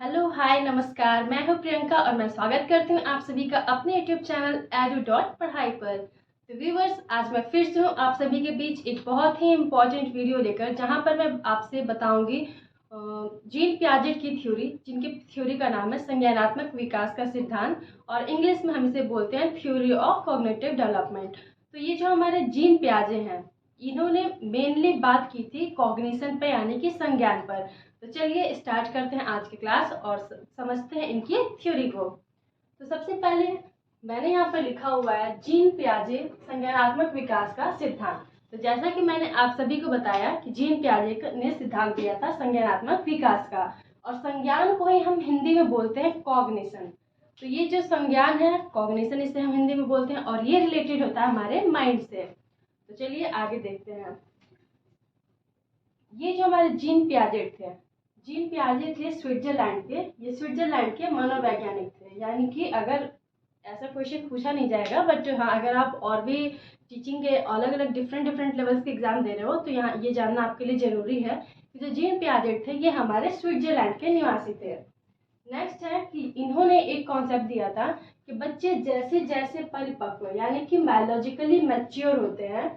Hello hi नमस्कार, मैं हूं प्रियंका और मैं स्वागत करती हूं आप सभी का अपने यूट्यूब चैनल edu.पढ़ाई पर। तो व्यूवर्स, आज मैं फिर से हूं आप सभी के बीच एक बहुत ही इम्पोर्टेंट वीडियो लेकर, जहां पर मैं आपसे बताऊंगी जीन पियाजेट की थ्योरी, जिनकी थ्योरी का नाम है संज्ञानात्मक विकास का सिद्धांत, और इंग्लिश में हम इसे बोलते हैं थ्योरी ऑफ कॉग्निटिव डेवलपमेंट। तो ये जो हमारे जीन पियाजे हैं, इन्होंने मेनली बात की थी कॉग्निशन पे, यानी कि संज्ञान पर। तो चलिए स्टार्ट करते हैं आज की क्लास और समझते हैं इनकी थ्योरी को। तो सबसे पहले मैंने यहाँ पर लिखा हुआ है जीन पियाजे संज्ञानात्मक विकास का सिद्धांत। तो जैसा कि मैंने आप सभी को बताया कि जीन पियाजे ने सिद्धांत दिया था संज्ञानात्मक विकास का, और संज्ञान को ही हम हिंदी में बोलते हैं कॉग्निशन। तो ये जो संज्ञान है कॉग्निशन, इसे हम हिंदी में बोलते हैं, और ये रिलेटेड होता है हमारे माइंड से। तो चलिए आगे देखते हैं। ये जो हमारे जीन पियाजेट थे, जीन पियाजे थे स्विट्जरलैंड के। ये स्विट्जरलैंड के मनोवैज्ञानिक थे, यानी कि अगर ऐसा क्वेश्चन पूछा नहीं जाएगा, बट हाँ अगर आप और भी टीचिंग के अलग अलग डिफरेंट लेवल्स के एग्जाम दे रहे हो तो यहाँ ये जानना आपके लिए ज़रूरी है कि जो जीन पियाजेट थे ये हमारे स्विट्जरलैंड के निवासी थे। नेक्स्ट है कि इन्होंने एक कॉन्सेप्ट दिया था कि बच्चे जैसे जैसे परिपक्व यानी कि बायोलॉजिकली मैच्योर होते हैं,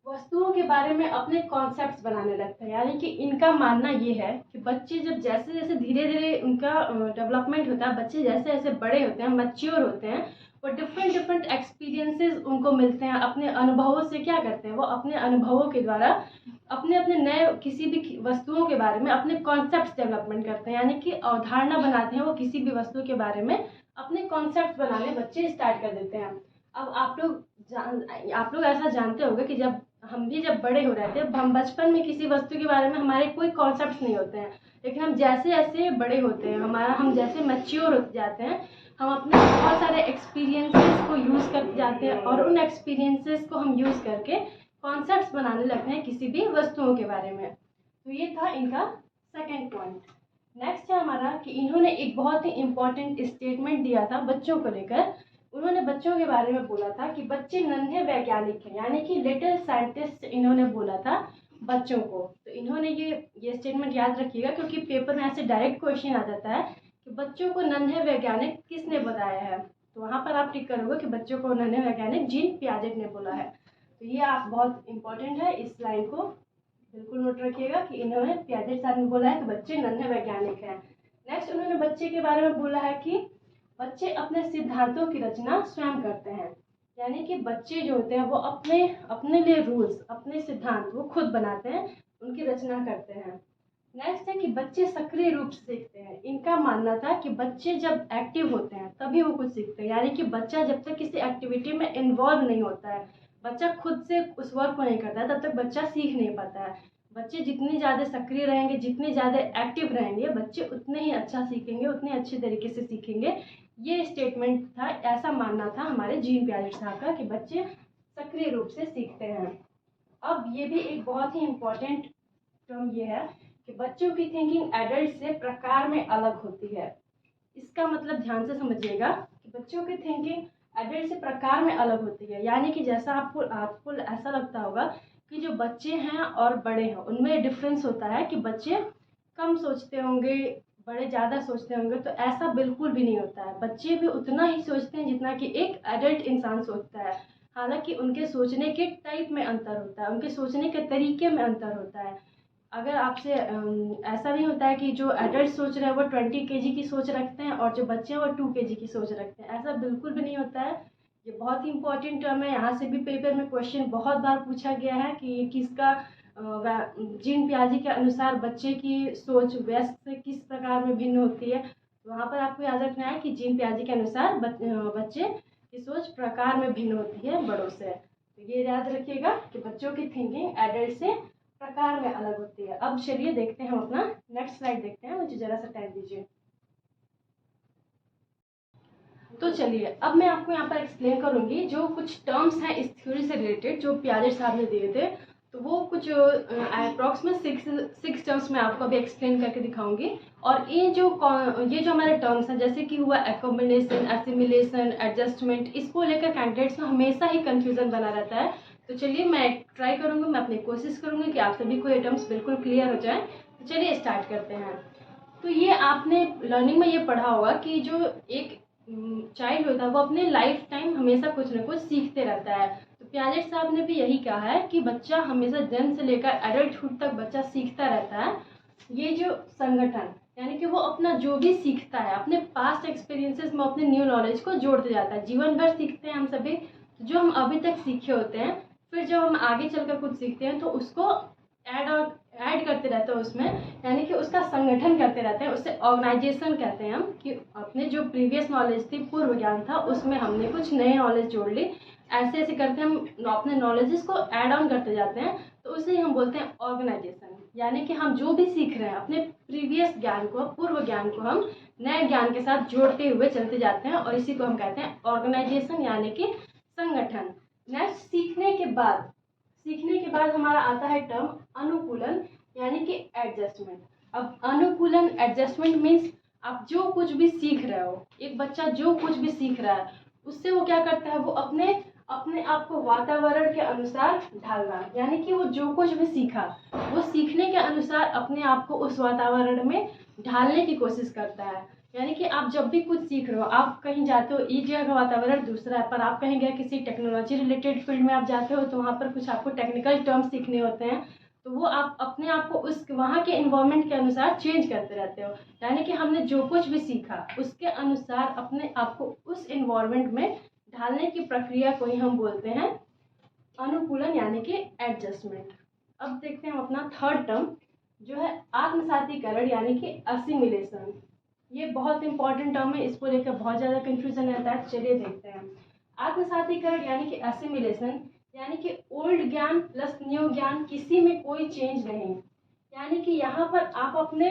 वस्तुओं के बारे में अपने कॉन्सेप्ट्स बनाने लगते हैं। यानी कि इनका मानना ये है कि बच्चे जब जैसे जैसे धीरे धीरे उनका डेवलपमेंट होता है, बच्चे जैसे जैसे बड़े होते हैं, मैच्योर होते हैं, वो डिफरेंट एक्सपीरियंसेस उनको मिलते हैं। अपने अनुभवों से क्या करते हैं, वो अपने अनुभवों के द्वारा अपने अपने नए किसी भी वस्तुओं के बारे में अपने कॉन्सेप्ट्स डेवलपमेंट करते हैं, यानी कि अवधारणा बनाते हैं। वो किसी भी वस्तु के बारे में अपने कॉन्सेप्ट बनाने बच्चे स्टार्ट कर देते हैं। अब आप लोग ऐसा जानते होंगे कि हम भी जब बड़े हो रहे थे, हम बचपन में किसी वस्तु के बारे में हमारे कोई कॉन्सेप्ट नहीं होते हैं, लेकिन हम जैसे जैसे बड़े होते हैं, हम जैसे मैच्योर होते जाते हैं, हम अपने बहुत सारे एक्सपीरियंसेस को यूज़ करते जाते हैं, और उन एक्सपीरियंसेस को हम यूज़ करके कॉन्सेप्ट्स बनाने लगते हैं किसी भी वस्तुओं के बारे में। तो ये था इनका सेकेंड पॉइंट। नेक्स्ट है हमारा कि इन्होंने एक बहुत ही इम्पोर्टेंट स्टेटमेंट दिया था बच्चों को लेकर। उन्होंने बच्चों के बारे में बोला था कि बच्चे नन्हे वैज्ञानिक हैं, यानी कि लिटिल साइंटिस्ट इन्होंने बोला था बच्चों को। तो इन्होंने ये स्टेटमेंट याद रखिएगा, क्योंकि पेपर में ऐसे डायरेक्ट क्वेश्चन आ जाता है कि बच्चों को नन्हे वैज्ञानिक किसने बताया है। तो वहाँ पर आप टिक करोगे कि बच्चों को नन्हे वैज्ञानिक जीन पियाजेट ने बोला है। तो ये आप बहुत इंपॉर्टेंट है, इस लाइन को बिल्कुल नोट रखिएगा कि इन्होंने पियाजेट साहब ने बोला है कि बच्चे नन्हे वैज्ञानिक हैं। नेक्स्ट उन्होंने बच्चे के बारे में बोला है कि बच्चे अपने सिद्धांतों की रचना स्वयं करते हैं, यानी कि बच्चे जो होते हैं वो अपने अपने लिए रूल्स, अपने सिद्धांत वो खुद बनाते हैं, उनकी रचना करते हैं। नेक्स्ट है कि बच्चे सक्रिय रूप से सीखते हैं। इनका मानना था कि बच्चे जब एक्टिव होते हैं तभी वो कुछ सीखते हैं, यानी कि बच्चा जब तक किसी एक्टिविटी में इन्वॉल्व नहीं होता है, बच्चा खुद से उस वर्क को नहीं करता है, तब तक बच्चा सीख नहीं पाता है। बच्चे जितनी ज़्यादा सक्रिय रहेंगे, जितने ज़्यादा एक्टिव रहेंगे, बच्चे उतने ही अच्छा सीखेंगे, उतने अच्छे तरीके से सीखेंगे। ये स्टेटमेंट था, ऐसा मानना था हमारे जीन पियाजेट साहब का कि बच्चे सक्रिय रूप से सीखते हैं। अब ये भी एक बहुत ही इम्पोर्टेंट टर्म ये है कि बच्चों की थिंकिंग एडल्ट से प्रकार में अलग होती है। इसका मतलब ध्यान से समझिएगा कि बच्चों की थिंकिंग एडल्ट से प्रकार में अलग होती है, यानी कि जैसा आपको ऐसा लगता होगा कि जो बच्चे हैं और बड़े हैं उनमें डिफरेंस होता है कि बच्चे कम सोचते होंगे, बड़े ज़्यादा सोचते होंगे। तो ऐसा बिल्कुल भी नहीं होता है, बच्चे भी उतना ही सोचते हैं जितना कि एक एडल्ट इंसान सोचता है। हालांकि उनके सोचने के टाइप में अंतर होता है, उनके सोचने के तरीके में अंतर होता है। अगर आपसे ऐसा नहीं होता है कि जो एडल्ट सोच रहे हैं वो 20 kg की सोच रखते हैं और जो बच्चे हैं वो 2 kg की सोच रखते हैं, ऐसा बिल्कुल भी नहीं होता है। ये बहुत ही इंपॉर्टेंट टर्म है, यहाँ से भी पेपर में क्वेश्चन बहुत बार पूछा गया है कि ये किसका जीन पियाजे के अनुसार बच्चे की सोच वयस्क से किस प्रकार में भिन्न होती है। तो वहाँ पर आपको याद रखना है कि जीन पियाजे के अनुसार बच्चे की सोच प्रकार में भिन्न होती है बड़ों से। तो ये याद रखिएगा कि बच्चों की थिंकिंग एडल्ट से प्रकार में अलग होती है। अब चलिए देखते हैं, हम अपना नेक्स्ट स्लाइड देखते हैं, मुझे जरा सा टाइम दीजिए। तो चलिए अब मैं आपको यहाँ पर एक्सप्लेन करूँगी जो कुछ टर्म्स हैं इस थ्योरी से रिलेटेड जो पियाजेट साहब ने दिए थे। तो वो कुछ अप्रॉक्सीमेट सिक्स टर्म्स मैं आपको अभी एक्सप्लेन करके दिखाऊंगी। और ये जो हमारे टर्म्स हैं, जैसे कि हुआ एकोमोडेशन, एसिमिलेशन, एडजस्टमेंट, इसको लेकर कैंडिडेट्स में हमेशा ही कन्फ्यूज़न बना रहता है। तो चलिए मैं ट्राई करूँगी, मैं अपनी कोशिश करूँगी कि आप सभी को ये टर्म्स बिल्कुल क्लियर हो जाए। तो चलिए स्टार्ट करते हैं। तो ये आपने लर्निंग में ये पढ़ा होगा कि जो एक चाइल्ड होता है वो अपने लाइफ टाइम हमेशा कुछ ना कुछ सीखते रहता है। तो पियाजेट साहब ने भी यही कहा है कि बच्चा हमेशा जन्म से लेकर एडल्टहुड तक बच्चा सीखता रहता है। ये जो संगठन यानी कि वो अपना जो भी सीखता है अपने पास्ट एक्सपीरियंसेस में अपने न्यू नॉलेज को जोड़ते जाता है। जीवन भर सीखते हैं हम सभी, जो हम अभी तक सीखे होते हैं फिर जब हम आगे चलकर कुछ सीखते हैं तो उसको ऐड करते रहते हैं उसमें, यानी कि उसका संगठन करते रहते हैं। उससे ऑर्गेनाइजेशन कहते हैं हम, कि अपने जो प्रीवियस नॉलेज थी, पूर्व ज्ञान था, उसमें हमने कुछ नए नॉलेज जोड़ ली। ऐसे ऐसे करके हम अपने नॉलेजेस को ऐड ऑन करते जाते हैं, तो उसे ही हम बोलते हैं ऑर्गेनाइजेशन। यानी कि हम जो भी सीख रहे हैं अपने प्रीवियस ज्ञान को, पूर्व ज्ञान को हम नए ज्ञान के साथ जोड़ते हुए चलते जाते हैं, और इसी को हम कहते हैं ऑर्गेनाइजेशन यानी कि संगठन। नेक्स्ट, सीखने के बाद हमारा आता है टर्म अनुकूलन यानी कि एडजस्टमेंट। अब अनुकूलन एडजस्टमेंट मीन्स आप जो कुछ भी सीख रहे हो, एक बच्चा जो कुछ भी सीख रहा है उससे वो क्या करता है, वो अपने अपने आप को वातावरण के अनुसार ढालना। यानी कि वो जो कुछ भी सीखा वो सीखने के अनुसार अपने आप को उस वातावरण में ढालने की कोशिश करता है। यानी कि आप जब भी कुछ सीख रहे हो, आप कहीं जाते हो, एक जगह का वातावरण दूसरा है, पर आप कहीं गए किसी टेक्नोलॉजी रिलेटेड फील्ड में आप जाते हो, तो वहाँ पर कुछ आपको टेक्निकल टर्म्स सीखने होते हैं, तो वो आप अपने आप को उस वहाँ के इन्वायरमेंट के अनुसार चेंज करते रहते हो। यानी कि हमने जो कुछ भी सीखा उसके अनुसार अपने आप को उस इन्वायरमेंट में ढालने की प्रक्रिया को ही हम बोलते हैं अनुकूलन यानी कि एडजस्टमेंट। अब देखते हैं हम अपना थर्ड टर्म जो है आत्मसातीकरण यानी कि असिमिलेशन। ये बहुत इंपॉर्टेंट टर्म है, इसको लेकर बहुत ज़्यादा कंफ्यूजन रहता है। चलिए देखते हैं। आत्मसातीकरण यानी कि असिमिलेशन यानी कि ओल्ड ज्ञान प्लस न्यू ज्ञान, किसी में कोई चेंज नहीं। यानी कि यहाँ पर आप अपने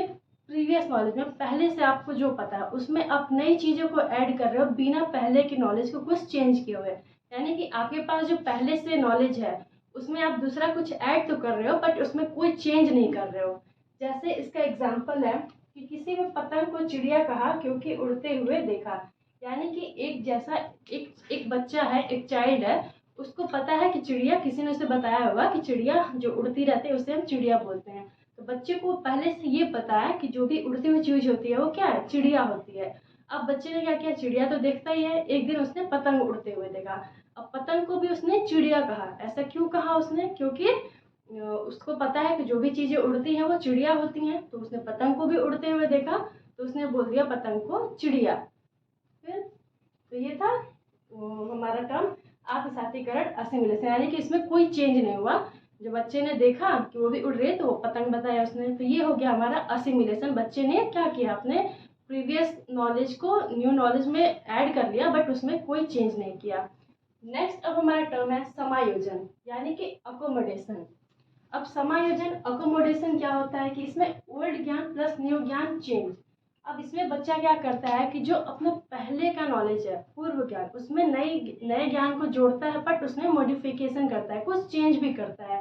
प्रीवियस नॉलेज में पहले से आपको जो पता है उसमें आप नई चीज़ों को ऐड कर रहे हो बिना पहले की नॉलेज को कुछ चेंज किए हुए। यानी कि आपके पास जो पहले से नॉलेज है उसमें आप दूसरा कुछ ऐड तो कर रहे हो बट उसमें कोई चेंज नहीं कर रहे हो। जैसे इसका एग्जाम्पल है कि किसी ने पतंग को चिड़िया कहा क्योंकि उड़ते हुए देखा। यानी कि एक जैसा एक बच्चा है, एक चाइल्ड है, उसको पता है कि चिड़िया, किसी ने उसे बताया होगा कि चिड़िया जो उड़ती रहती है उसे हम चिड़िया बोलते हैं। तो बच्चे को पहले से ये पता है कि जो भी उड़ती हुई चीज होती है वो क्या है, चिड़िया होती है। अब बच्चे ने क्या किया, चिड़िया तो देखता ही है, एक दिन उसने पतंग उड़ते हुए देखा। अब पतंग को भी उसने चिड़िया कहा। ऐसा क्यों कहा उसने, क्योंकि उसको पता है कि जो भी चीज़ें उड़ती हैं वो चिड़िया होती हैं। तो उसने पतंग को भी उड़ते हुए देखा तो उसने बोल दिया पतंग को चिड़िया। फिर तो ये था हमारा टर्म आत्मसातीकरण असिमिलेशन, यानी कि इसमें कोई चेंज नहीं हुआ। जो बच्चे ने देखा कि वो भी उड़ रहे तो वो पतंग बताया उसने, तो ये हो गया हमारा असिमिलेशन। बच्चे ने क्या किया, अपने प्रीवियस नॉलेज को न्यू नॉलेज में ऐड कर लिया बट उसमें कोई चेंज नहीं किया। नेक्स्ट अब हमारा टर्म है समायोजन यानी कि अकोमोडेशन। अब समायोजन अकोमोडेशन क्या होता है कि इसमें ओल्ड ज्ञान प्लस न्यू ज्ञान चेंज। अब इसमें बच्चा क्या करता है कि जो अपना पहले का नॉलेज है, पूर्व ज्ञान, उसमें नए ज्ञान को जोड़ता है बट उसमें मॉडिफिकेशन करता है, कुछ चेंज भी करता है।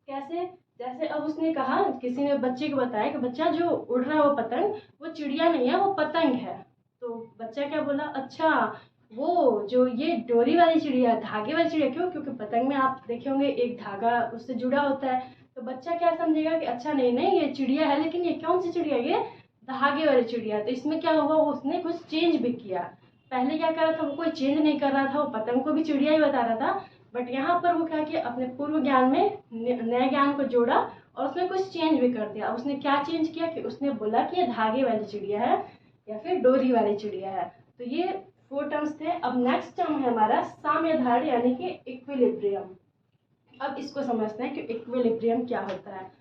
कैसे, जैसे अब उसने कहा, किसी ने बच्चे को बताया कि बच्चा जो उड़ रहा है वो पतंग, वो चिड़िया नहीं है, वो पतंग है। तो बच्चा क्या बोला, अच्छा वो जो ये डोरी वाली चिड़िया, धागे वाली चिड़िया। क्यों, क्योंकि पतंग में आप देखे होंगे एक धागा उससे जुड़ा होता है। तो बच्चा क्या समझेगा कि अच्छा नहीं नहीं ये चिड़िया है, लेकिन ये कौन सी चिड़िया, ये धागे वाली चिड़िया। तो इसमें क्या हुआ, उसने कुछ चेंज भी किया। पहले क्या कर रहा था, वो कोई चेंज नहीं कर रहा था, वो पतंग को भी चिड़िया ही बता रहा था। बट यहाँ पर वो क्या किया, अपने पूर्व ज्ञान में नए ज्ञान को जोड़ा और उसमें कुछ चेंज भी कर दिया। उसने क्या चेंज किया कि उसने बोला कि ये धागे वाली चिड़िया है या फिर डोरी वाली चिड़िया है। तो ये 4 टर्म्स थे। अब नेक्स्ट टर्म है हमारा साम्यधारण यानी कि इक्विलिब्रियम। अब इसको समझते हैं कि इक्विलिब्रियम क्या होता है।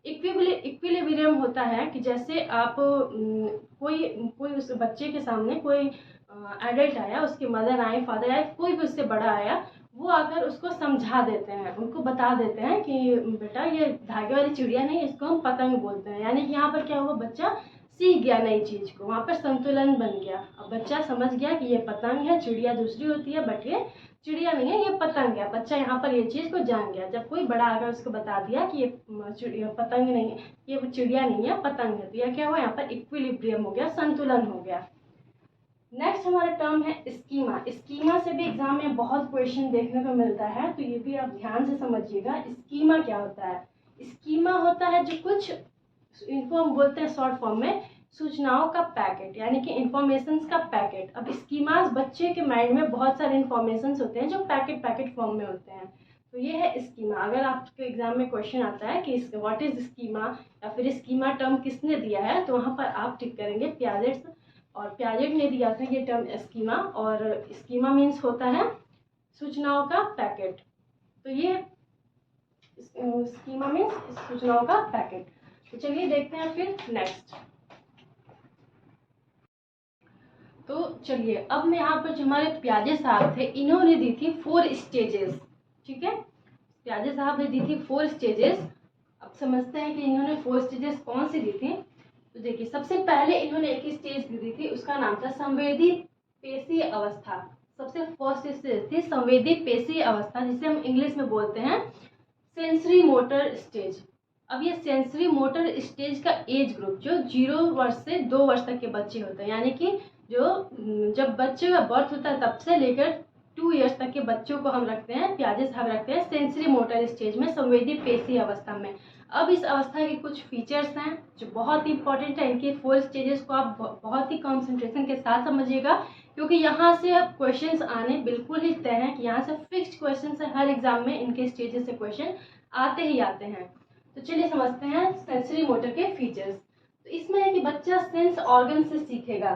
इक्विलिब्रियम होता है कि जैसे आप कोई कोई उस बच्चे के सामने कोई एडल्ट आया, उसके मदर आए, फादर आए, कोई भी उससे बड़ा आया, वो आकर उसको समझा देते हैं, उनको बता देते हैं कि बेटा ये धागे वाली चिड़िया नहीं, इसको हम पतंग बोलते हैं। यानी कि यहाँ पर क्या हुआ, बच्चा सीख गया नई चीज़ को, वहाँ पर संतुलन बन गया। अब बच्चा समझ गया कि ये पतंग है, चिड़िया दूसरी होती है, बट ये चिड़िया नहीं है, ये पतंग है। बच्चा यहाँ पर ये चीज़ को जान गया। जब कोई बड़ा आकर उसको बता दिया कि ये चिड़िया पतंग नहीं है, ये चिड़िया नहीं है, पतंग है, तो यह क्या हुआ, यहाँ पर इक्विलिब्रियम हो गया, संतुलन हो गया। नेक्स्ट हमारा टर्म है स्कीमा। स्कीमा से भी एग्जाम में बहुत क्वेश्चन देखने को मिलता है, तो ये भी आप ध्यान से समझिएगा। स्कीमा क्या होता है, स्कीमा होता है जो कुछ, इनको हम बोलते हैं शॉर्ट फॉर्म में सूचनाओं का पैकेट, यानी कि इंफॉर्मेशंस का पैकेट। अब स्कीमास बच्चे के माइंड में बहुत सारे इंफॉर्मेशंस होते हैं जो पैकेट पैकेट फॉर्म में होते हैं। तो ये है स्कीमा। अगर आपके एग्जाम में क्वेश्चन आता है कि व्हाट इज स्कीमा या फिर स्कीमा टर्म किसने दिया है, तो वहाँ पर आप टिक करेंगे पियाजेट, और पियाजेट ने दिया था ये टर्म स्कीमा, और स्कीमा मीन्स होता है सूचनाओं का पैकेट। तो ये स्कीमा मीन्स सूचनाओं का पैकेट। तो चलिए देखते हैं फिर नेक्स्ट। तो चलिए अब मैं यहाँ पर जो हमारे प्याजे साहब थे, इन्होंने दी थी 4 स्टेजेस। ठीक है, प्याजे साहब ने दी थी 4 स्टेजेस। अब समझते हैं कि इन्होंने 4 स्टेजेस कौन सी दी थी। तो देखिए, सबसे पहले इन्होंने एक स्टेज दी थी, उसका नाम था संवेदी पेशीय अवस्था। सबसे फर्स्ट स्टेज थी संवेदी पेशीय अवस्था, जिसे हम इंग्लिश में बोलते हैं सेंसरी मोटर स्टेज। अब ये सेंसरी मोटर स्टेज का एज ग्रुप जो 0 वर्ष से 2 वर्ष तक के बच्चे होते हैं, यानी कि जो जब बच्चे का बर्थ होता है तब से लेकर 2 इयर्स तक के बच्चों को हम रखते हैं, प्याजे साहब रखते हैं सेंसरी मोटर स्टेज में, संवेदी पेशी अवस्था में। अब इस अवस्था के कुछ फीचर्स हैं जो बहुत ही इंपॉर्टेंट है। इनके 4 स्टेजेस को आप बहुत ही कंसंट्रेशन के साथ समझिएगा, क्योंकि यहाँ से अब क्वेश्चंस आने बिल्कुल ही तय हैं कि यहाँ से फिक्स्ड क्वेश्चन है, हर एग्जाम में इनके स्टेजेस से क्वेश्चन आते ही आते हैं। तो चलिए समझते हैं सेंसरी मोटर के फीचर्स। तो इसमें है कि बच्चा सेंस ऑर्गन से सीखेगा।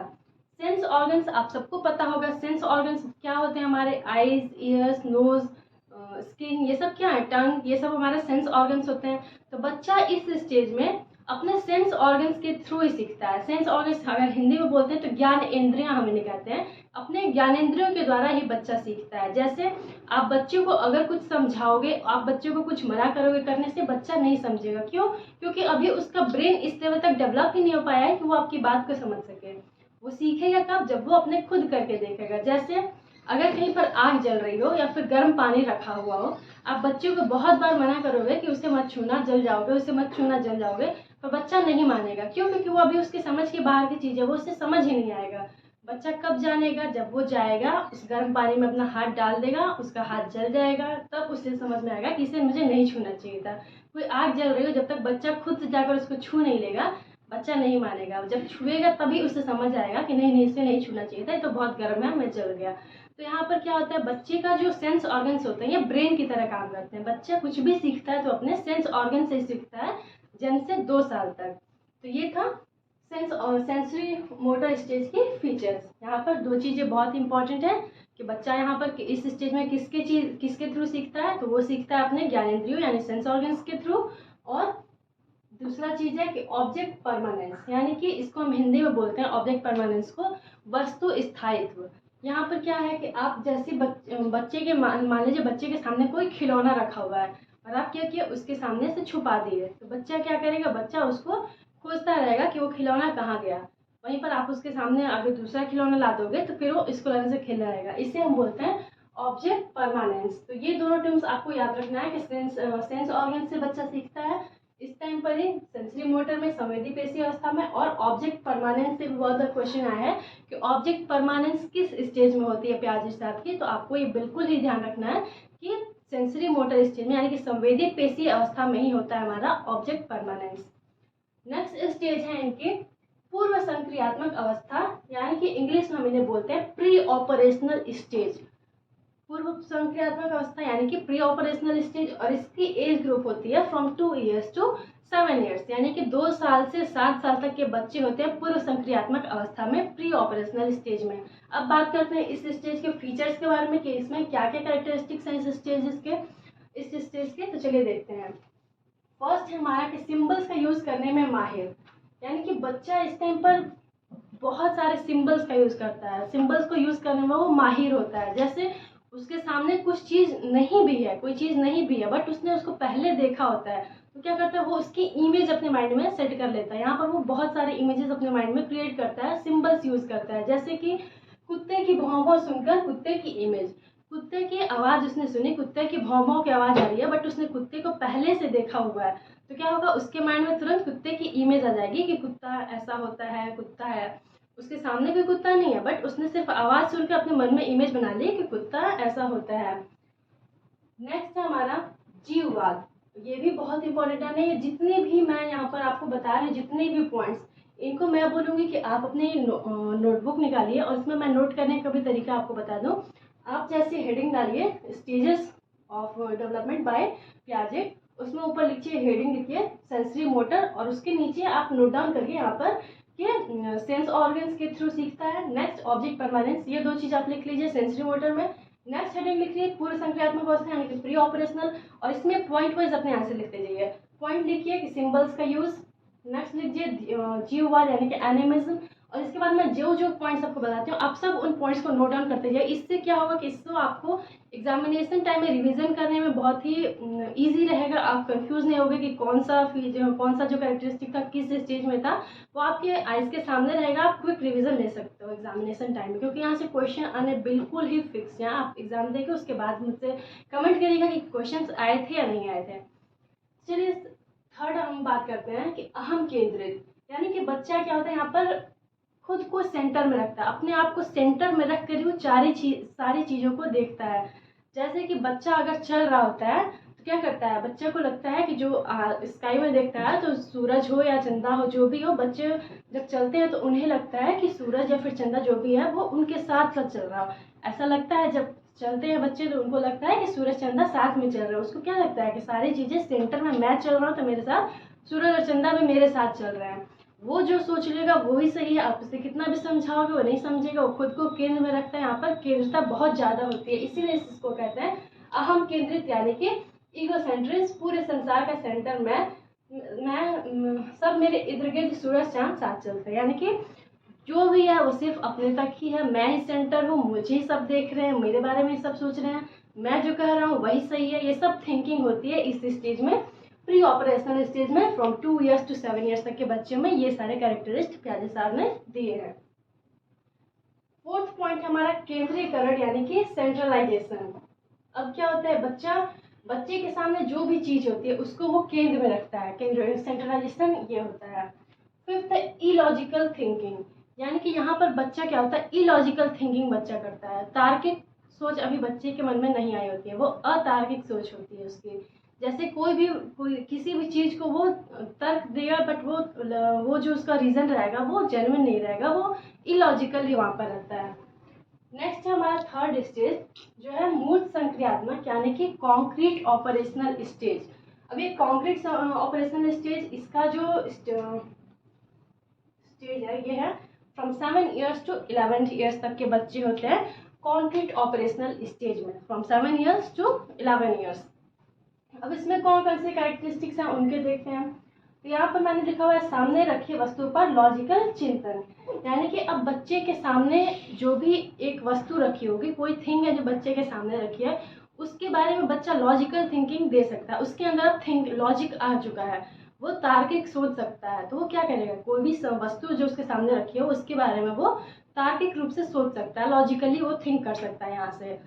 सेंस ऑर्गन्स आप सबको पता होगा, सेंस ऑर्गन्स क्या होते हैं, हमारे आईज, ईयर्स, नोज, स्किन, ये सब क्या है, टंग, ये सब हमारे सेंस ऑर्गन्स होते हैं। तो बच्चा इस स्टेज में अपने सेंस ऑर्गन्स के थ्रू ही सीखता है। सेंस ऑर्गन्स अगर हिंदी में बोलते हैं तो ज्ञान इंद्रियां हम इन्हें कहते हैं। अपने ज्ञानेंद्रियों के द्वारा ही बच्चा सीखता है। जैसे आप बच्चे को अगर कुछ समझाओगे, आप बच्चे को कुछ मना करोगे करने से, बच्चा नहीं समझेगा। क्यों? क्योंकि अभी उसका ब्रेन इस लेवल तक डेवलप ही नहीं हो पाया है कि वो आपकी बात को समझ सके। वो सीखेगा कब? जब वो अपने खुद करके देखेगा। जैसे अगर कहीं पर आग जल रही हो या फिर गर्म पानी रखा हुआ हो, आप बच्चे को बहुत बार मना करोगे कि उसे मत छूना, जल जाओगे, उसे मत छूना, जल जाओगे, पर बच्चा नहीं मानेगा। क्यों? क्योंकि वो अभी उसके समझ के बाहर की चीज़ है, वो उससे समझ ही नहीं आएगा। बच्चा कब जानेगा? जब वो जाएगा, उस गर्म पानी में अपना हाथ डाल देगा, उसका हाथ जल जाएगा, तब उसे समझ में आएगा कि इसे मुझे नहीं छूना चाहिए था। कोई आग जल रही हो, जब तक बच्चा खुद से जाकर उसको छू नहीं लेगा, बच्चा नहीं मानेगा। जब छुएगा तभी उसे समझ आएगा कि नहीं नहीं, इसे नहीं छूना चाहिए था, ये तो बहुत गर्म है, मैं जल गया। तो यहाँ पर क्या होता है, बच्चे का जो सेंस ऑर्गन्स होते हैं ये ब्रेन की तरह काम करते हैं। बच्चा कुछ भी सीखता है तो अपने सेंस ऑर्गन से सीखता है, जन्म से 2 साल तक। तो ये था सेंसरी मोटर स्टेज की फीचर्स। यहाँ पर 2 चीज़ें बहुत इंपॉर्टेंट है कि बच्चा यहाँ पर इस स्टेज में किसके थ्रू सीखता है, तो वो सीखता है अपने ज्ञानेंद्रियों यानी सेंस ऑर्गन्स के थ्रू। और दूसरा चीज़ है कि ऑब्जेक्ट परमानेंस, यानी कि इसको हम हिंदी में बोलते हैं ऑब्जेक्ट परमानेंस को, वस्तु स्थायित्व। यहाँ पर क्या है कि आप जैसे बच्चे के मान लीजिए बच्चे के सामने कोई खिलौना रखा हुआ है और आप क्या किया, उसके सामने से छुपा दिए, तो बच्चा क्या करेगा, बच्चा उसको खोजता रहेगा कि वो खिलौना कहाँ गया। वहीं पर आप उसके सामने अगर दूसरा खिलौना ला दोगे तो फिर वो इस खिलौने से खेलने रहेगा। इसे हम बोलते हैं ऑब्जेक्ट परमानेंस। तो ये दोनों टर्म्स आपको याद रखना है कि सेंस ऑर्गन से बच्चा सीखता है इस टाइम पर ही, सेंसरी मोटर में, संवेदी पेशी अवस्था में, और ऑब्जेक्ट परमानेंस से भी बहुत बार क्वेश्चन आया है कि ऑब्जेक्ट परमानेंस किस स्टेज में होती है प्याजे साहब की। तो आपको ये बिल्कुल ही ध्यान रखना है कि सेंसरी मोटर स्टेज में, यानी कि संवेदी पेशी अवस्था में ही होता है हमारा ऑब्जेक्ट परमानेंस। नेक्स्ट स्टेज है इनकी पूर्व संक्रियात्मक अवस्था, यानी कि इंग्लिश में हम इन्हें बोलते हैं प्री ऑपरेशनल स्टेज। पूर्व संक्रियात्मक अवस्था यानी कि प्री ऑपरेशनल स्टेज, और इसकी एज ग्रुप होती है फ्रॉम 2 इयर्स टू 7 इयर्स, यानी कि 2 साल से 7 साल तक के बच्चे होते हैं पूर्व संक्रियात्मक अवस्था में, प्री ऑपरेशनल स्टेज में। अब बात करते हैं इस स्टेज के फीचर्स के बारे में कि इसमें क्या क्या कैरेक्टरिस्टिक्स हैं इस स्टेज के। तो चलिए देखते हैं। फर्स्ट है हमारा कि सिंबल्स का यूज करने में माहिर, यानी कि बच्चा इस टाइम पर बहुत सारे सिंबल्स का यूज करता है, सिंबल्स को यूज करने में वो माहिर होता है। जैसे उसके सामने कुछ चीज नहीं भी है, कोई चीज नहीं भी है, बट उसने उसको पहले देखा होता है, तो क्या करता है, वो उसकी इमेज अपने माइंड में सेट कर लेता है। यहाँ पर वो बहुत सारे इमेजेस अपने माइंड में क्रिएट करता है, सिंबल्स यूज करता है। जैसे कि कुत्ते की भौं भौं सुनकर कुत्ते की इमेज, कुत्ते की आवाज़ उसने सुनी, कुत्ते की भौं भौं की आवाज़ आ रही है, बट उसने कुत्ते को पहले से देखा हुआ है, तो क्या होगा, उसके माइंड में तुरंत कुत्ते की इमेज आ जाएगी कि कुत्ता ऐसा होता है, कुत्ता है। उसके सामने कोई कुत्ता नहीं है, बट उसने सिर्फ आवाज़ सुनकर अपने मन में इमेज बना ली कि कुत्ता ऐसा होता है। नेक्स्ट है हमारा जीववाद। ये भी बहुत इंपॉर्टेंट है। ये जितने भी मैं यहाँ पर आपको बता रही हूँ, जितने भी पॉइंट्स, इनको मैं बोलूँगी कि आप अपनी नोटबुक निकालिए और इसमें मैं नोट करने का भी तरीका आपको बता दूँ। आप जैसे हेडिंग डालिए स्टेजेस ऑफ डेवलपमेंट बाय पियाजे, उसमें ऊपर लिखिए हेडिंग लिखिए सेंसरी मोटर, और उसके नीचे आप नोट डाउन करिए यहाँ पर कि सेंस ऑर्गन्स के थ्रू सीखता है। नेक्स्ट ऑब्जेक्ट परमानेंस, ये 2 चीज़ आप लिख लीजिए सेंसरी मोटर में। नेक्स्ट हेडिंग लिखिए पूर्व संक्रियात्मक अवस्था यानी कि प्री ऑपरेशनल, और इसमें पॉइंट वाइज अपने आंसर लिखते जाइए। पॉइंट लिखिए कि सिंबल्स का यूज़। नेक्स्ट लीजिए जीववाद यानी कि एनिमिज्म, और इसके बाद मैं जो जो पॉइंट्स आपको बताती हूँ आप सब उन पॉइंट्स को नोट डाउन करते जाइए। इससे क्या होगा कि इससे आपको एग्जामिनेशन टाइम में रिवीजन करने में बहुत ही इजी रहेगा। आप कंफ्यूज नहीं होगे कि कौन सा जो कैरेक्टरिस्टिक था किस स्टेज में था, वो आपके आइज के सामने रहेगा। आप क्विक रिवीजन ले सकते हो एग्जामिनेशन टाइम में, क्योंकि यहाँ से क्वेश्चन आने बिल्कुल ही फिक्स हैं। आप एग्जाम देके उसके बाद मुझसे कमेंट करिएगा कि क्वेश्चन आए थे या नहीं आए थे। चलिए थर्ड हम बात करते हैं कि अहम केंद्रित, यानी कि बच्चा क्या होता है यहाँ पर खुद को सेंटर में रखता है, अपने आप को सेंटर में रख कर वो सारी चीज़ों को देखता है। जैसे कि बच्चा अगर चल रहा होता है तो क्या करता है, बच्चे को लगता है कि जो स्काई में देखता है तो सूरज हो या चंदा हो जो भी हो, बच्चे जब चलते हैं तो उन्हें लगता है कि सूरज या फिर चंदा जो भी है वो उनके साथ साथ चल रहा हो। ऐसा लगता है जब चलते हैं बच्चे तो उनको लगता है कि सूरज चंदा साथ में चल रहे हैं। उसको क्या लगता है कि सारी चीज़ें सेंटर में मैं चल रहा हूँ तो मेरे साथ सूरज और चंदा भी मेरे साथ चल रहे हैं। वो जो सोच लेगा वही सही है, आप उसे कितना भी समझाओगे वो नहीं समझेगा। वो खुद को केंद्र में रखता है, यहाँ पर केंद्रता बहुत ज़्यादा होती है, इसीलिए इसको कहते हैं अहम केंद्रित यानी कि ईगोसेंट्रिस्ट। पूरे संसार का सेंटर मैं सब मेरे इर्द गिर्द सूरज चांद साथ चलते हैं, यानी कि जो भी है वो सिर्फ अपने तक ही है। मैं ही सेंटर हूँ, मुझे ही सब देख रहे हैं, मेरे बारे में सब सोच रहे हैं, मैं जो कह रहा हूँ वही सही है। ये सब थिंकिंग होती है इस स्टेज में, प्री ऑपरेशनल स्टेज में। फ्रॉम 2 ईयर्स टू 7 ईयर्स तक के बच्चों में ये सारे कैरेक्टरिस्टिक पियाजे साहब ने दिए हैं। फोर्थ पॉइंट हमारा केंद्रीकरण यानी कि सेंट्रलाइजेशन। अब क्या होता है, बच्चे के सामने जो भी चीज होती है उसको वो केंद्र में रखता है, केंद्र सेंट्रलाइजेशन ये होता है। फिफ्थ है इलॉजिकल थिंकिंग, यानी कि यहाँ पर बच्चा क्या होता है, इलॉजिकल थिंकिंग बच्चा करता है। तार्किक सोच अभी बच्चे के मन में नहीं आई होती है, वो अतार्किक सोच होती है उसकी। जैसे कोई किसी भी चीज को वो तर्क देगा बट वो जो उसका रीजन रहेगा वो जेन्युइन नहीं रहेगा, वो इलॉजिकल ही वहाँ पर रहता है। नेक्स्ट है हमारा थर्ड स्टेज जो है मूर्त संक्रियात्मक यानी कि कॉन्क्रीट ऑपरेशनल स्टेज। अब ये कॉन्क्रीट ऑपरेशनल स्टेज, इसका जो स्टेज है ये है फ्रॉम 7 ईयर्स टू 11 ईयर्स तक के बच्चे होते हैं कॉन्क्रीट ऑपरेशनल स्टेज में, फ्रॉम 7 ईयर्स टू 11 ईयर्स। अब इसमें कौन कौन से कैरेक्टरिस्टिक्स हैं उनके देखते हैं। तो यहाँ पर मैंने लिखा हुआ है सामने रखी वस्तु पर लॉजिकल चिंतन, यानी कि अब बच्चे के सामने जो भी एक वस्तु रखी होगी, कोई थिंग है जो बच्चे के सामने रखी है, उसके बारे में बच्चा लॉजिकल थिंकिंग दे सकता है। उसके अंदर अब लॉजिक आ चुका है, वो तार्किक सोच सकता है। तो वो क्या करेगा, कोई भी वस्तु जो उसके सामने रखी है उसके बारे में वो तार्किक रूप से सोच सकता है, लॉजिकली वो थिंक कर सकता है। यहाँ से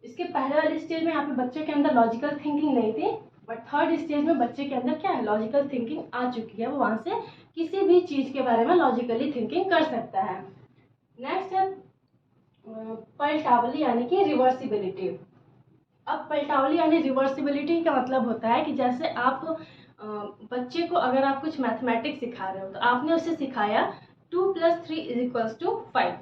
इसके पहले वाले स्टेज में यहाँ पे बच्चे के अंदर लॉजिकल थिंकिंग नहीं थी, बट थर्ड स्टेज में बच्चे के अंदर क्या है, लॉजिकल थिंकिंग आ चुकी है। वो वहाँ से किसी भी चीज़ के बारे में लॉजिकली थिंकिंग कर सकता है। नेक्स्ट है पलटावली यानी कि रिवर्सिबिलिटी। अब पलटावली यानी रिवर्सिबिलिटी का मतलब होता है कि जैसे आप बच्चे को अगर आप कुछ मैथमेटिक्स सिखा रहे हो तो आपने उसे सिखाया 2 + 3 = 5।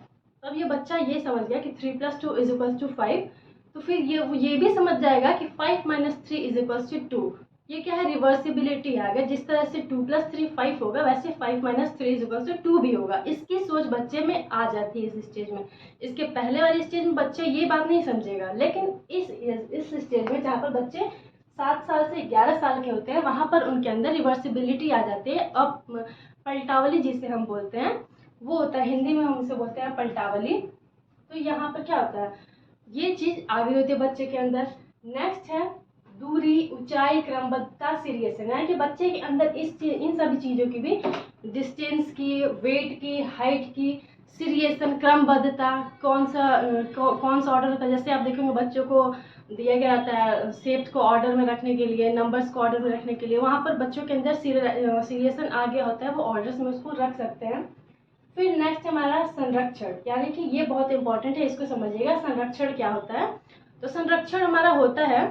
तब ये बच्चा ये समझ गया कि 3 + 2 = 5, तो फिर ये भी समझ जाएगा कि 5 - 3 = 2। ये क्या है, रिवर्सिबिलिटी आ गया। जिस तरह से 2 + 3 5 होगा वैसे 5 - 3 = 2 भी होगा। इसकी सोच बच्चे में आ जाती है इस स्टेज में। इसके पहले वाली स्टेज में बच्चे ये बात नहीं समझेगा, लेकिन इस स्टेज में जहाँ पर बच्चे 7 साल से 11 साल के होते हैं वहाँ पर उनके अंदर रिवर्सिबिलिटी आ जाती है। अब पलटावली जिसे हम बोलते हैं वो होता है, हिंदी में हम उसे बोलते हैं पलटावली। तो यहाँ पर क्या होता है, ये चीज आ गई होती है बच्चे के अंदर। नेक्स्ट है दूरी, ऊंचाई, क्रमबद्धता, सीरियसन, यानी कि बच्चे के अंदर इन सभी चीजों की भी, डिस्टेंस की, वेट की, हाइट की, सीरियसन, क्रमबद्धता, कौन सा ऑर्डर होता है। जैसे आप देखेंगे बच्चों को दिया गया रहता है शेप्स को ऑर्डर में रखने के लिए, नंबर्स को ऑर्डर में रखने के लिए, वहाँ पर बच्चों के अंदर सीरियसन आ गया होता है, वो ऑर्डर्स में उसको रख सकते हैं। फिर नेक्स्ट हमारा संरक्षण, यानी कि ये बहुत इंपॉर्टेंट है, इसको समझिएगा। संरक्षण क्या होता है, तो संरक्षण हमारा होता है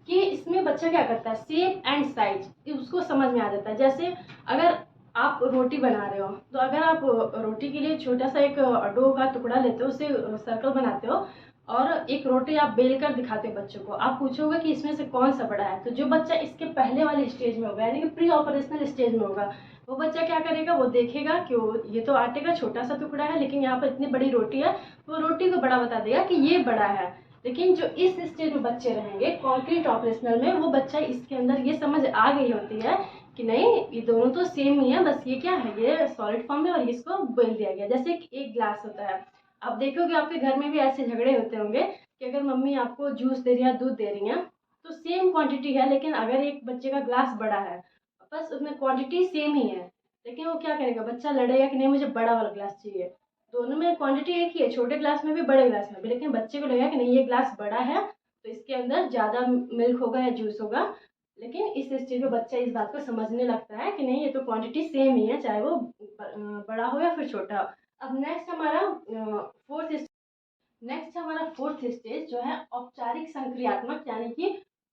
कि इसमें बच्चा क्या करता है, शेप एंड साइज उसको समझ में आ जाता है। जैसे अगर आप रोटी बना रहे हो, तो अगर आप रोटी के लिए छोटा सा एक डो का टुकड़ा लेते हो, उससे सर्कल बनाते हो और एक रोटी आप बेल कर दिखाते हो बच्चों को, आप पूछोगे कि इसमें से कौन सा बड़ा है, तो जो बच्चा इसके पहले वाले स्टेज में होगा, यानी कि प्री ऑपरेशनल स्टेज में होगा, वो बच्चा क्या करेगा, वो देखेगा कि ये तो आटे का छोटा सा टुकड़ा है, लेकिन यहाँ पर इतनी बड़ी रोटी है, तो रोटी को बड़ा बता देगा कि ये बड़ा है। लेकिन जो इस स्टेज में बच्चे रहेंगे कॉन्क्रीट ऑपरेशनल में, वो बच्चा इसके अंदर ये समझ आ गई होती है कि नहीं, ये दोनों तो सेम ही है, बस ये क्या है, ये सॉलिड फॉर्म है और इसको बेल दिया गया। जैसे एक ग्लास होता है, आप देखोगे आपके घर में भी ऐसे झगड़े होते होंगे कि अगर मम्मी आपको जूस दे रही है, दूध दे रही है, तो सेम क्वांटिटी है, लेकिन अगर एक बच्चे का ग्लास बड़ा है, बस उसमें क्वांटिटी सेम ही है, लेकिन वो क्या करेगा, बच्चा लड़ेगा कि नहीं मुझे बड़ा वाला ग्लास चाहिए। दोनों में क्वांटिटी एक ही है, छोटे ग्लास में भी बड़े ग्लास में भी, लेकिन बच्चे को लगेगा कि नहीं ये ग्लास बड़ा है, तो इसके अंदर ज़्यादा मिल्क होगा या जूस होगा। लेकिन इस स्टेज पे बच्चा इस बात को समझने लगता है कि नहीं, ये तो क्वांटिटी सेम ही है, चाहे वो बड़ा हो या फिर छोटा हो। अब फोर्थ स्टेज जो है औपचारिक संक्रियात्मक, यानी कि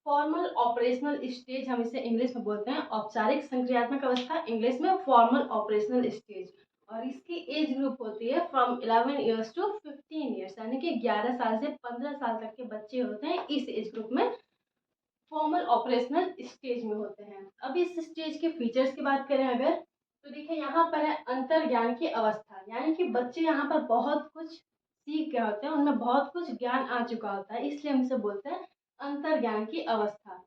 फॉर्मल ऑपरेशनल स्टेज, हम इसे इंग्लिश में बोलते हैं। औपचारिक संक्रियात्मक अवस्था, इंग्लिश में फॉर्मल ऑपरेशनल स्टेज, और इसकी एज ग्रुप होती है फ्रॉम 11 ईयर्स टू 15 ईयर्स, यानी कि 11 साल से 15 साल तक के बच्चे होते हैं इस एज ग्रुप में, फॉर्मल ऑपरेशनल स्टेज में होते हैं। अब इस स्टेज के फीचर्स की बात करें अगर, तो देखिए यहाँ पर है अंतर्ज्ञान की अवस्था, यानी कि बच्चे यहाँ पर बहुत कुछ सीख गए होते हैं, उनमें बहुत कुछ ज्ञान आ चुका होता है, इसलिए हम इसे बोलते हैं अंतर्ज्ञान की अवस्था।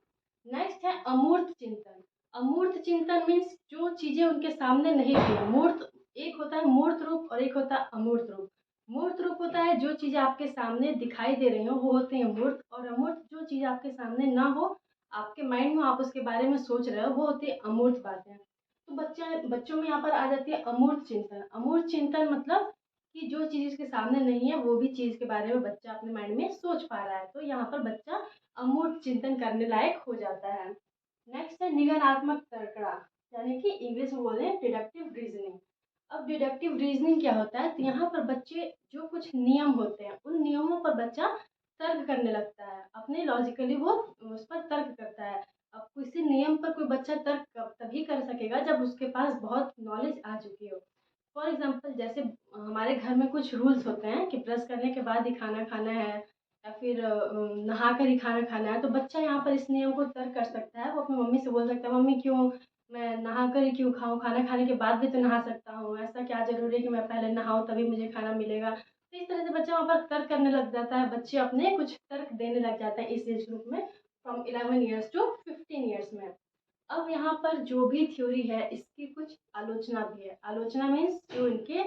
नेक्स्ट है अमूर्त चिंतन। अमूर्त चिंतन मीन्स जो चीजें उनके सामने नहीं थी। मूर्त, एक होता है मूर्त रूप और एक होता है अमूर्त रूप। मूर्त रूप होता है जो चीज़ आपके सामने दिखाई दे रही हो, वो होते हैं मूर्त, और अमूर्त जो चीज़ आपके सामने ना हो, आपके माइंड में आप उसके बारे में सोच रहे हो, वो होती है अमूर्त बातें। तो बच्चों में यहाँ पर आ जाती है अमूर्त चिंतन। अमूर्त चिंतन मतलब कि जो चीज़ इसके सामने नहीं है, वो भी चीज़ के बारे में बच्चा अपने माइंड में सोच पा रहा है, तो यहाँ पर बच्चा अमूर्त चिंतन करने लायक हो जाता है। नेक्स्ट है निगमनात्मक तर्कड़ा, यानी कि इंग्लिश में बोले डिडक्टिव रीजनिंग। अब डिडक्टिव रीजनिंग क्या होता है, तो यहाँ पर बच्चे जो कुछ नियम होते हैं, उन नियमों पर बच्चा तर्क करने लगता है, अपने लॉजिकली वो उस पर तर्क करता है। अब किसी नियम पर कोई बच्चा तर्क तभी कर सकेगा जब उसके पास बहुत नॉलेज आ चुकी हो। फॉर एग्जाम्पल, जैसे हमारे घर में कुछ रूल्स होते हैं कि ब्रश करने के बाद ही खाना खाना है, या फिर नहा कर ही खाना खाना है, तो बच्चा यहाँ पर इस नियम को तर्क कर सकता है। वो अपनी मम्मी से बोल सकता है, मम्मी क्यों, मैं नहा कर ही क्यों खाऊं, खाना खाने के बाद भी तो नहा सकता हूँ, ऐसा क्या जरूरी है कि मैं पहले नहाऊं तभी मुझे खाना मिलेगा। तो इस तरह से बच्चा वहाँ पर तर्क करने लग जाता है, बच्चे अपने कुछ तर्क देने लग जाते हैं इस एज ग्रुप में, फ्रॉम 11 ईयर्स टू 15 ईयर्स में। अब यहाँ पर जो भी थ्योरी है, इसकी कुछ आलोचना भी है। आलोचना मीन्स जो इनके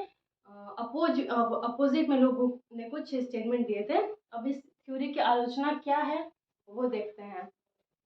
अपोजिट में लोगों ने कुछ स्टेटमेंट दिए थे। अब इस थ्योरी की आलोचना क्या है वो देखते हैं।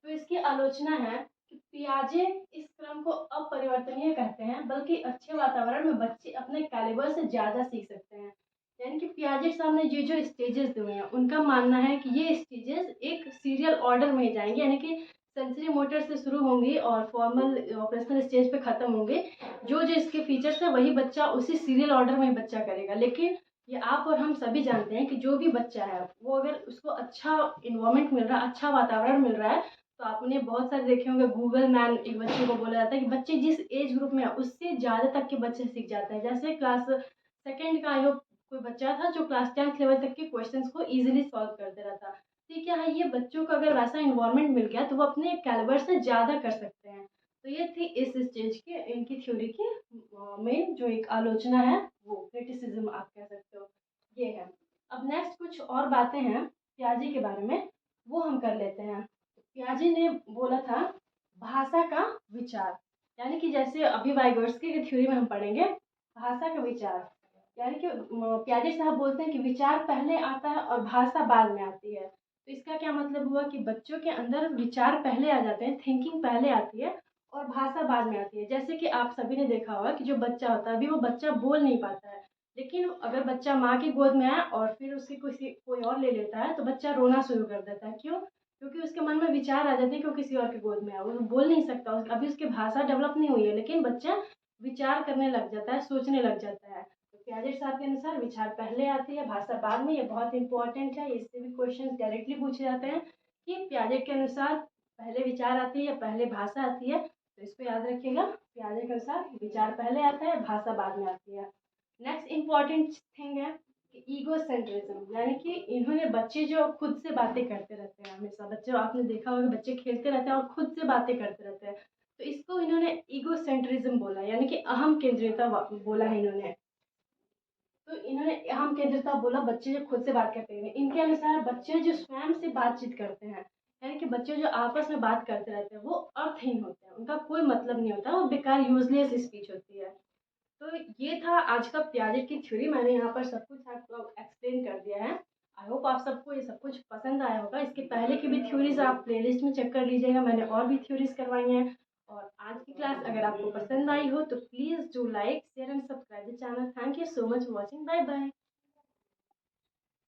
तो इसकी आलोचना है कि पियाजे इस क्रम को अपरिवर्तनीय कहते हैं, बल्कि अच्छे वातावरण में बच्चे अपने कैलिबर से ज़्यादा सीख सकते हैं। यानी कि पियाजे साहब ने ये जो स्टेजेस दिए हैं, उनका मानना है कि ये स्टेजेस एक सीरियल ऑर्डर में जाएंगे, यानी कि सेंसरी मोटर से शुरू होंगी और फॉर्मल ऑपरेशनल स्टेज पे खत्म होंगे। जो जो इसके फीचर्स है वही बच्चा उसी सीरियल ऑर्डर में ही बच्चा करेगा। लेकिन ये आप और हम सभी जानते हैं कि जो भी बच्चा है, वो अगर उसको अच्छा इन्वायरमेंट मिल रहा है, अच्छा वातावरण मिल रहा है, तो आपने बहुत सारे देखे होंगे, गूगल मैन एक बच्चे को बोला जाता है कि बच्चे जिस एज ग्रुप में है उससे ज़्यादा तक के बच्चे सीख जाते हैं। जैसे क्लास सेकेंड का आयोग कोई बच्चा था जो क्लास 10th लेवल तक के क्वेश्चंस को इजीली सॉल्व कर दे रहा था। तो क्या है, ये बच्चों को अगर वैसा इन्वायरमेंट मिल गया तो वो अपने कैलिबर से ज़्यादा कर सकते हैं। तो ये थी इस स्टेज के इनकी थ्योरी की मेन जो एक आलोचना है, वो क्रिटिसिज्म आप कह सकते हो, ये है। अब नेक्स्ट कुछ और बातें हैं पियाजे के बारे में, वो हम कर लेते हैं। पियाजे ने बोला था भाषा का विचार, यानी कि जैसे अभी वाइगोर्स्की की थ्योरी में हम पढ़ेंगे भाषा का विचार, यानी कि पियाजे साहब बोलते हैं कि विचार पहले आता है और भाषा बाद में आती है। तो इसका क्या मतलब हुआ कि बच्चों के अंदर विचार पहले आ जाते हैं, थिंकिंग पहले आती है और भाषा बाद में आती है। जैसे कि आप सभी ने देखा होगा कि जो बच्चा होता है, अभी वो बच्चा बोल नहीं पाता है, लेकिन अगर बच्चा माँ की गोद में आए और फिर उसकी कोई और ले लेता है, तो बच्चा रोना शुरू कर देता है। क्यों? क्योंकि उसके मन में विचार आ जाते हैं कि वो किसी और की गोद में है, वो बोल नहीं सकता, अभी उसकी भाषा डेवलप नहीं हुई है, लेकिन बच्चा विचार करने लग जाता है, सोचने लग जाता है। तो पियाजे साहब के अनुसार विचार पहले आती है, भाषा बाद में। ये बहुत इंपॉर्टेंट है, इससे भी क्वेश्चन डायरेक्टली पूछे जाते हैं कि पियाजे के अनुसार पहले विचार आती है या पहले भाषा आती है। तो इसको याद रखिएगा। पियाजे के अनुसार विचार पहले आता है, भाषा बाद में आती है। नेक्स्ट इम्पॉर्टेंट थिंग है कि ईगो सेंट्रिज्म, यानी कि इन्होंने बच्चे जो खुद से बातें करते रहते हैं हमेशा, बच्चे आपने देखा होगा बच्चे खेलते रहते हैं और खुद से बातें करते रहते हैं, तो इसको इन्होंने ईगो सेंट्रिज्म बोला, यानी कि अहम केंद्रियता बोला है इन्होंने। तो इन्होंने अहम केंद्रियता बोला बच्चे जो खुद से बात करते हैं। इनके अनुसार बच्चे जो स्वयं से बातचीत करते हैं, यानी कि बच्चे जो आपस में बात करते रहते हैं वो अर्थहीन होते हैं, उनका कोई मतलब नहीं होता, वो बेकार यूजलेस स्पीच होती है। तो ये था आज का पियाजे की थ्योरी। मैंने यहाँ पर सब कुछ आपको एक्सप्लेन कर दिया है। आई होप आप सबको ये सब कुछ पसंद आया होगा। इसके पहले की भी थ्योरीज आप प्लेलिस्ट में चेक कर लीजिएगा, मैंने और भी थ्योरीज करवाई हैं। और आज की क्लास अगर आपको पसंद आई हो तो please do like share and subscribe the channel. Thank you so much for watching. Bye bye.